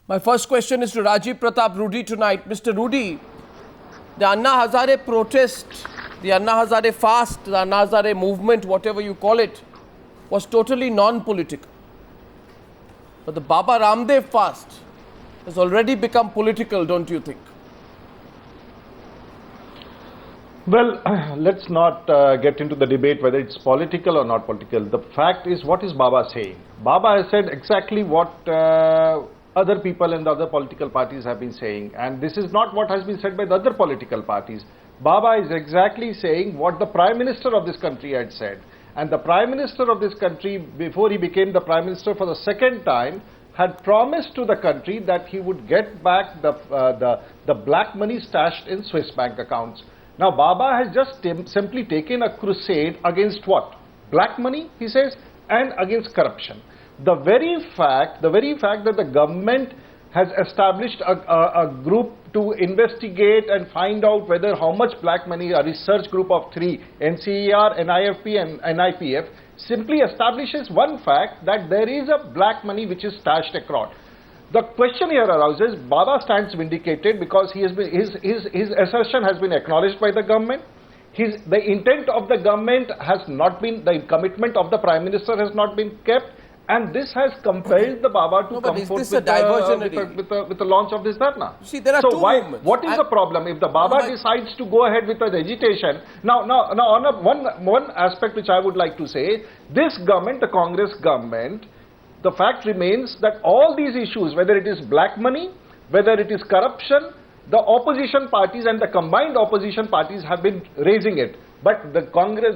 My first question is to Rajiv Pratap Rudy tonight. Mr. Rudy, the Anna Hazare protest, the Anna Hazare fast, the Anna Hazare movement, whatever you call it, was totally non-political. But the Baba Ramdev fast has already become political, don't you think? Well, let's not get into the debate whether it's political or not political. The fact is, what is Baba saying? Baba has said exactly what other people and the other political parties have been saying, and this is not what has been said by the other political parties. Baba is exactly saying what the Prime Minister of this country had said. And the Prime Minister of this country, before he became the Prime Minister for the second time, had promised to the country that he would get back the black money stashed in Swiss bank accounts. Now, Baba has just simply taken a crusade against what? Black money, he says, and against corruption. The very fact that the government has established a group to investigate and find out whether how much black money, a research group of 3, NCER, NIFP and NIPF, simply establishes one fact, that there is a black money which is stashed abroad. The question here arises, Baba stands vindicated because he has been, his assertion has been acknowledged by the government. The intent of the government has not been, the commitment of the Prime Minister has not been kept, and this has compelled the Baba to come forth with the launch of this dharna. See, there are two movements. What is the problem if the Baba decides to go ahead with the agitation? Now on one aspect which I would like to say, this government, the Congress government, the fact remains that all these issues, whether it is black money, whether it is corruption, the opposition parties and the combined opposition parties have been raising it. But the Congress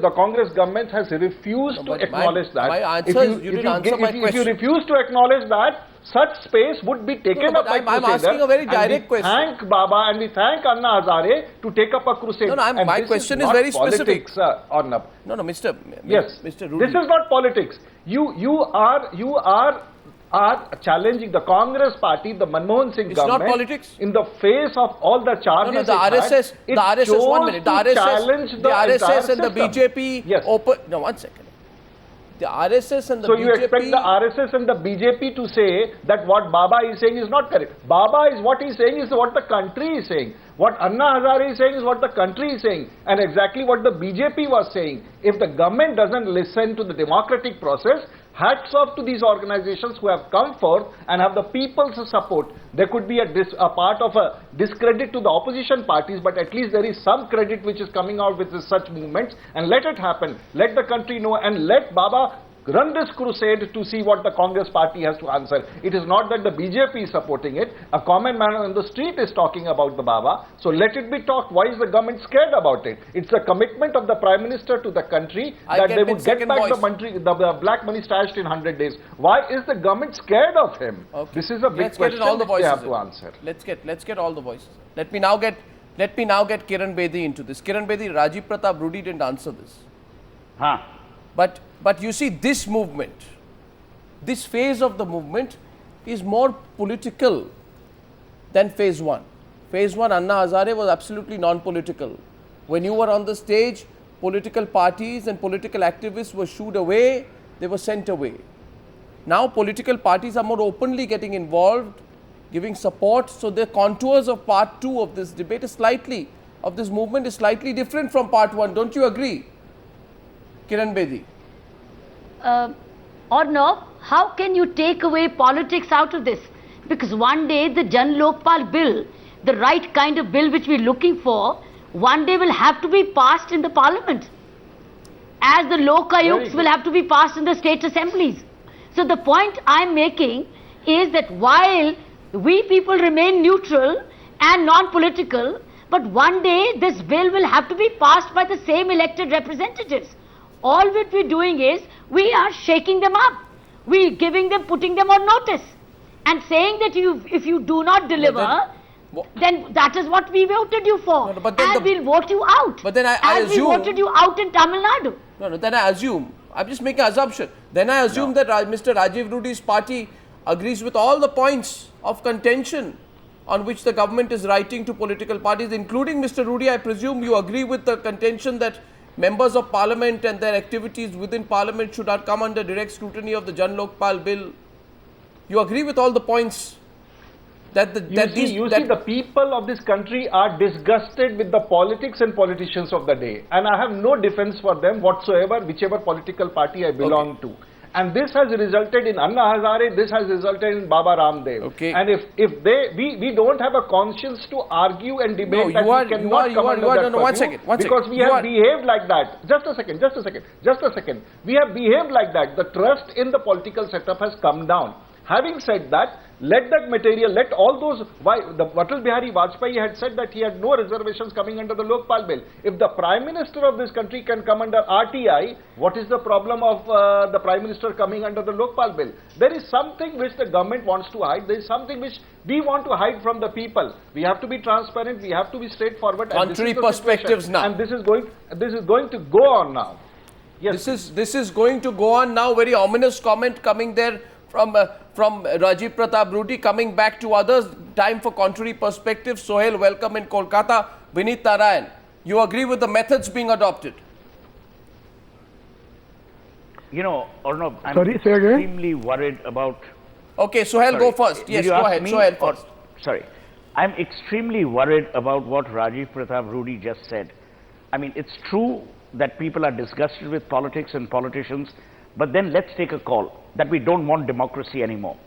government has refused to acknowledge that. My answer is, you didn't answer my question. If you refuse to acknowledge that, such space would be taken up by I'm asking a very direct question. Thank Baba and we thank Anna Hazare to take up a crusade. No, my question is very specific. Arnab. No, Mr. Yes, Mr. Rudy. This is not politics. You are challenging the Congress party, the Manmohan Singh government. It's not politics. In the face of all the charges. No, the RSS, 1 minute. The RSS and the BJP. Yes. No, 1 second. The RSS and the BJP. So you expect the RSS and the BJP to say that what Baba is saying is not correct. Baba is what he's saying is what the country is saying. What Anna Hazare is saying is what the country is saying. And exactly what the BJP was saying. If the government doesn't listen to the democratic process, hats off to these organizations who have come forth and have the people's support. There could be a part of a discredit to the opposition parties, but at least there is some credit which is coming out with such movements, and let it happen. Let the country know and let Baba run this crusade to see what the Congress party has to answer. It is not that the BJP is supporting it. A common man on the street is talking about the Baba. So let it be talked. Why is the government scared about it? It's a commitment of the Prime Minister to the country that they would get back the black money stashed in 100 days. Why is the government scared of him? Okay. This is a big question they have to answer. Let's get all the voices. Let me now get Kiran Bedi into this. Kiran Bedi, Rajiv Pratap Rudy didn't answer this. But you see, this movement, this phase of the movement is more political than phase 1. Phase 1, Anna Hazare was absolutely non-political. When you were on the stage, political parties and political activists were shooed away, they were sent away. Now political parties are more openly getting involved, giving support, so the contours of part 2 of this debate is of this movement is slightly different from part 1. Don't you agree? Kiran Bedi. Or no, how can you take away politics out of this? Because one day the Jan Lokpal bill, the right kind of bill which we're looking for, one day will have to be passed in the parliament. As the Lok Ayuks will have to be passed in the state assemblies. So the point I'm making is that while we people remain neutral and non-political, but one day this bill will have to be passed by the same elected representatives. All that we're doing is, we are shaking them up. We're putting them on notice and saying that if you do not deliver, then that is what we voted you for. And we'll vote you out. But then I assume, we voted you out in Tamil Nadu. Then I assume, I'm just making an assumption. Then I assume that Mr. Rajiv Rudy's party agrees with all the points of contention on which the government is writing to political parties, including Mr. Rudy. I presume you agree with the contention that members of parliament and their activities within parliament should not come under direct scrutiny of the Jan Lokpal bill. You agree with all the points? that the people of this country are disgusted with the politics and politicians of the day, and I have no defense for them whatsoever, whichever political party I belong to. And this has resulted in Anna Hazare, this has resulted in Baba Ramdev. Okay. And if we don't have a conscience to argue and debate no, one second. Because we have behaved like that. Just a second. We have behaved like that. The trust in the political setup has come down. Having said that, let that material, let all those, Atal Bihari Vajpayee had said that he had no reservations coming under the Lokpal bill. If the Prime Minister of this country can come under RTI, what is the problem of the Prime Minister coming under the Lokpal bill? There is something which the government wants to hide. There is something which we want to hide from the people. We have to be transparent. We have to be straightforward. Contrary perspectives now. And this is going to go on now. Yes. This is going to go on now. Very ominous comment coming there from Rajiv Pratap Rudy, coming back to others. Time for contrary perspective. Sohail, welcome in Kolkata. Vineet Narayan, you agree with the methods being adopted? You know, Arnab, I'm extremely worried about... Okay, Sohail, go first. Yes, go ahead. Sohail first. Sorry. I'm extremely worried about what Rajiv Pratap Rudy just said. I mean, it's true that people are disgusted with politics and politicians, but then let's take a call that we don't want democracy anymore,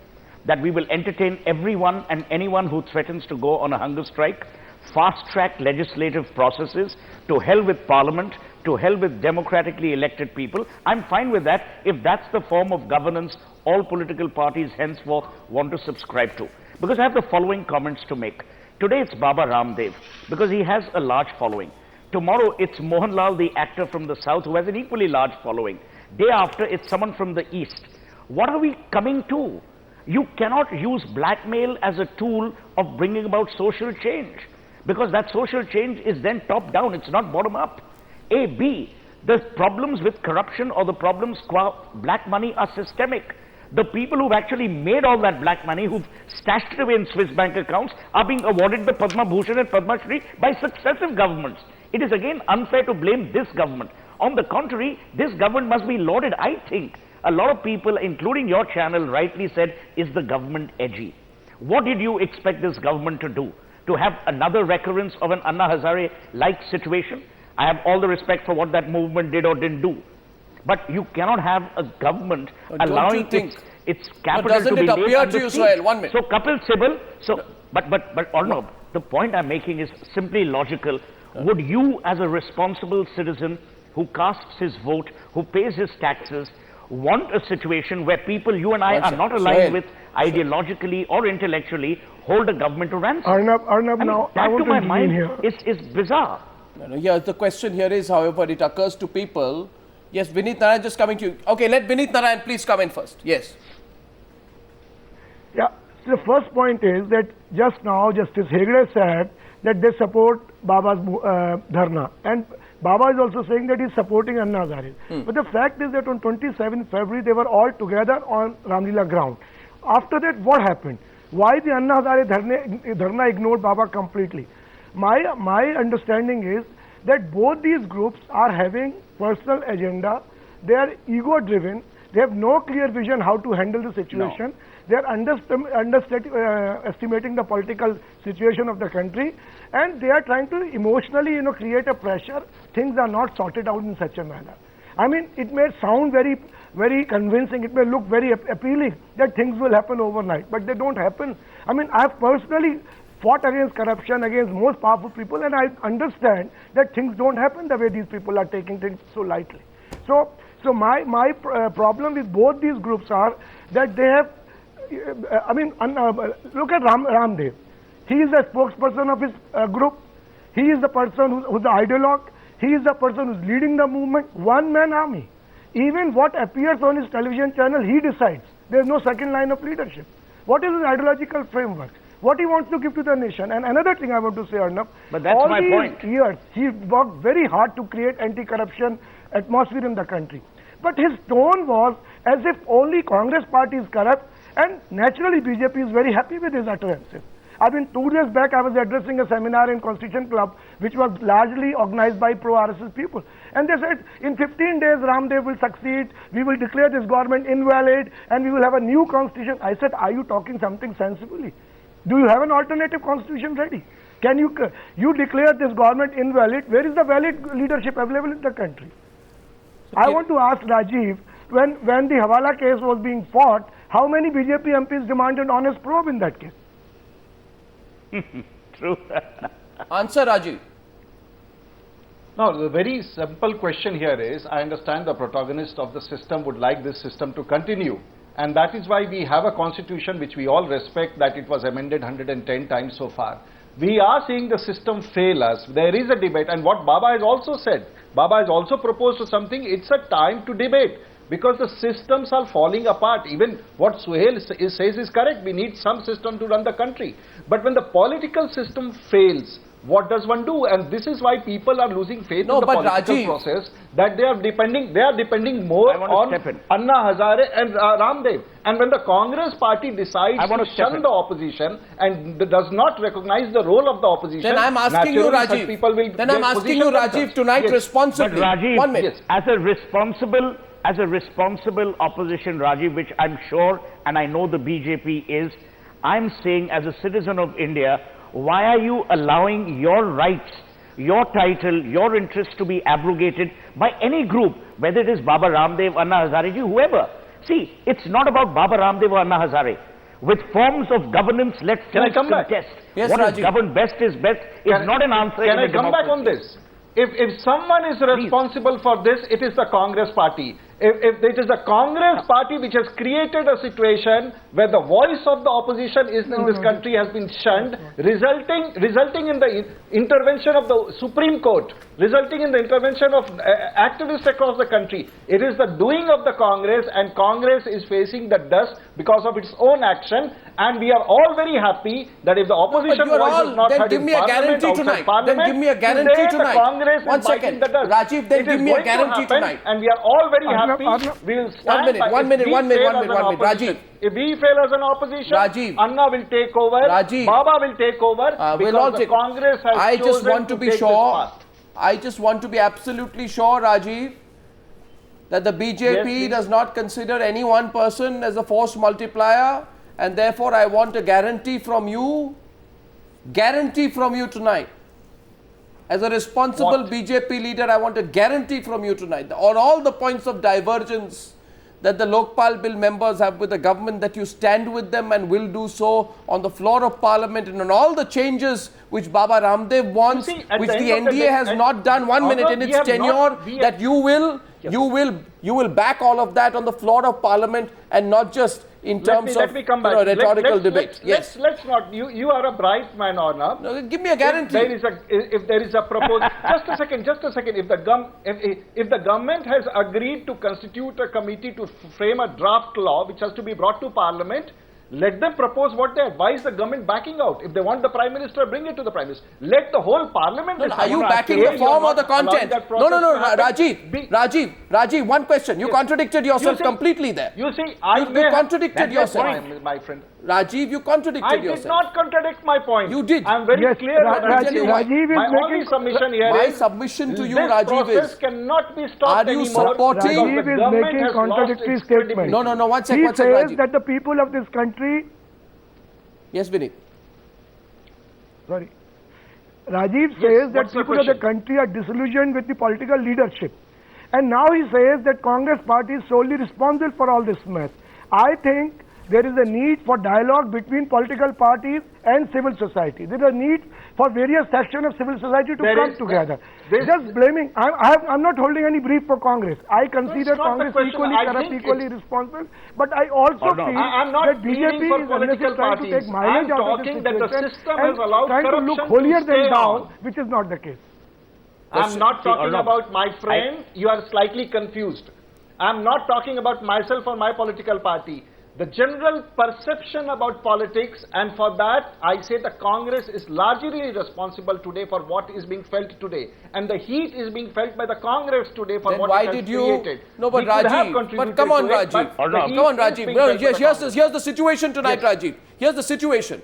that we will entertain everyone and anyone who threatens to go on a hunger strike, fast-track legislative processes, to hell with parliament, to hell with democratically elected people. I'm fine with that if that's the form of governance all political parties henceforth want to subscribe to. Because I have the following comments to make. Today it's Baba Ramdev, because he has a large following. Tomorrow it's Mohanlal, the actor from the south, who has an equally large following. Day after, it's someone from the east. What are we coming to? You cannot use blackmail as a tool of bringing about social change, because that social change is then top down, it's not bottom up. A. B. The problems with corruption or the problems qua black money are systemic. The people who've actually made all that black money, who've stashed it away in Swiss bank accounts, are being awarded the Padma Bhushan and Padma Shri by successive governments. It is again unfair to blame this government. On the contrary, this government must be lauded. I think a lot of people, including your channel, rightly said, is the government edgy? What did you expect this government to do? To have another recurrence of an Anna Hazare-like situation? I have all the respect for what that movement did or didn't do. But you cannot have a government allowing its capital to be laid under siege. Doesn't it appear to you, Sohail? 1 minute. So Kapil Sibal, but Arnab, the point I'm making is simply logical. Would you, as a responsible citizen who casts his vote, who pays his taxes, want a situation where people you and I are not aligned with ideologically or intellectually hold a government to ransom? Arnab, now that I want to my to mind here. is bizarre. Yeah, the question here is, however, it occurs to people. Yes, Vineet Narayan, just coming to you. Okay, let Vineet Narayan please come in first. Yes. Yeah, so the first point is that just now Justice Hegde said that they support Baba's dharna, and Baba is also saying that he's supporting Anna Hazare. But the fact is that on 27 February they were all together on Ramlila ground. After that, what happened? Why the Anna Hazare dharna ignored Baba completely? My understanding is that both these groups are having personal agenda. They are ego driven. They have no clear vision how to handle the situation. No. They are estimating the political situation of the country, and they are trying to emotionally, create a pressure. Things are not sorted out in such a manner. I mean, it may sound very, very convincing. It may look very appealing that things will happen overnight, but they don't happen. I mean, I have personally fought against corruption, against most powerful people, and I understand that things don't happen the way these people are taking things so lightly. So my problem with both these groups are that they have, look at Ramdev. He is the spokesperson of his group. He is the person who's the ideologue. He is the person who's leading the movement. One-man army. Even what appears on his television channel, he decides. There is no second line of leadership. What is his ideological framework? What he wants to give to the nation? And another thing I want to say, Arnab, but that's all my these point. years, he worked very hard to create anti-corruption atmosphere in the country. But his tone was as if only Congress party is corrupt, and naturally BJP is very happy with his utterances. I mean, 2 days back I was addressing a seminar in Constitution Club, which was largely organized by pro-RSS people. And they said, in 15 days Ramdev will succeed, we will declare this government invalid, and we will have a new constitution. I said, are you talking something sensibly? Do you have an alternative constitution ready? Can you declare this government invalid? Where is the valid leadership available in the country? I want to ask Rajiv, when the Hawala case was being fought, how many BJP MPs demanded honest probe in that case? True. Answer, Rajiv. Now, the very simple question here is, I understand the protagonist of the system would like this system to continue. And that is why we have a constitution which we all respect, that it was amended 110 times so far. We are seeing the system fail us. There is a debate, and what Baba has also said, Baba has also proposed something, it's a time to debate. Because the systems are falling apart. Even what Suhail says is correct. We need some system to run the country. But when the political system fails, what does one do? And this is why people are losing faith in the political Rajiv, process. That they are depending more on Anna Hazare and Ramdev. And when the Congress party decides to shun the opposition and does not recognize the role of the opposition, then I'm asking you, Rajiv. People will Rajiv, tonight responsibly. But Rajiv, 1 minute. As a responsible opposition, Rajiv, which I'm sure and I know the BJP is, I'm saying as a citizen of India, why are you allowing your rights, your title, your interests to be abrogated by any group, whether it is Baba Ramdev, Anna Hazare, whoever? See, it's not about Baba Ramdev or Anna Hazare. With forms of governance, let's contest. Yes, what Rajiv. is governed best is best is not an answer. Can I come back on this? If someone is responsible for this, it is the Congress party. If it is the Congress party which has created a situation where the voice of the opposition in this country has been shunned, resulting in the intervention of the Supreme Court, resulting in the intervention of activists across the country. It is the doing of the Congress, and Congress is facing the dust because of its own action. And we are all very happy that if the opposition voice is not heard in Parliament, outside Parliament, then give me a guarantee today tonight. the Congress is 1 second. biting the dust. Rajiv, then give me a guarantee tonight. And we are all very happy. We will stand by. One minute. Rajiv. If we fail as an opposition, Rajiv. Anna will take over. Rajiv. Baba will take over. Because the Congress has I just chosen want to be take sure. this path. I just want to be absolutely sure, Rajiv, that the BJP does not consider any one person as a force multiplier, and therefore I want a guarantee from you tonight. As a responsible BJP leader, I want a guarantee from you tonight on all the points of divergence that the Lokpal Bill members have with the government, that you stand with them and will do so on the floor of Parliament, and on all the changes which Baba Ramdev wants, which the NDA has not done 1 minute in its tenure, that you will back all of that on the floor of Parliament and not just in terms of rhetorical debate. Yes. Let's not. You are a bright man, Arnab. No, give me a guarantee. If there is a proposal, just a second. If the government has agreed to constitute a committee to frame a draft law which has to be brought to Parliament, let them propose what they advise the government backing out. If they want the Prime Minister, bring it to the Prime Minister. Let the whole Parliament decide. Are you backing the form or the content? No, Rajiv, one question. You contradicted yourself completely there. You see, you contradicted yourself. My friend. Rajiv, you contradicted yourself. I did not contradict my point. You did. I am very clear. My only submission here my is submission to you, this Rajiv, process is cannot be stopped are you anymore. supporting? Rajiv is making contradictory statements. No, one second, He says Rajiv. that the people of this country. Yes, Vineet. Sorry. Rajiv says that what's the people of the question? country are disillusioned with the political leadership. And now he says that Congress party is solely responsible for all this mess. I think there is a need for dialogue between political parties and civil society. There is a need for various sections of civil society to come together. Just blaming, I'm not holding any brief for Congress. I consider Congress equally corrupt, equally responsible. But I also feel that BJP is unnecessarily trying to take mileage out of this situation and trying to look holier than thou, which is not the case. I'm not talking about my friend. You are slightly confused. I'm not talking about myself or my political party. The general perception about politics, and for that I say the Congress is largely responsible today for what is being felt today, and the heat is being felt by the Congress today for Then what why it has did you? created. No, but Rajiv. But come on, Rajiv. Come on, Rajiv. No, here's the situation tonight, Rajiv. Here's the situation.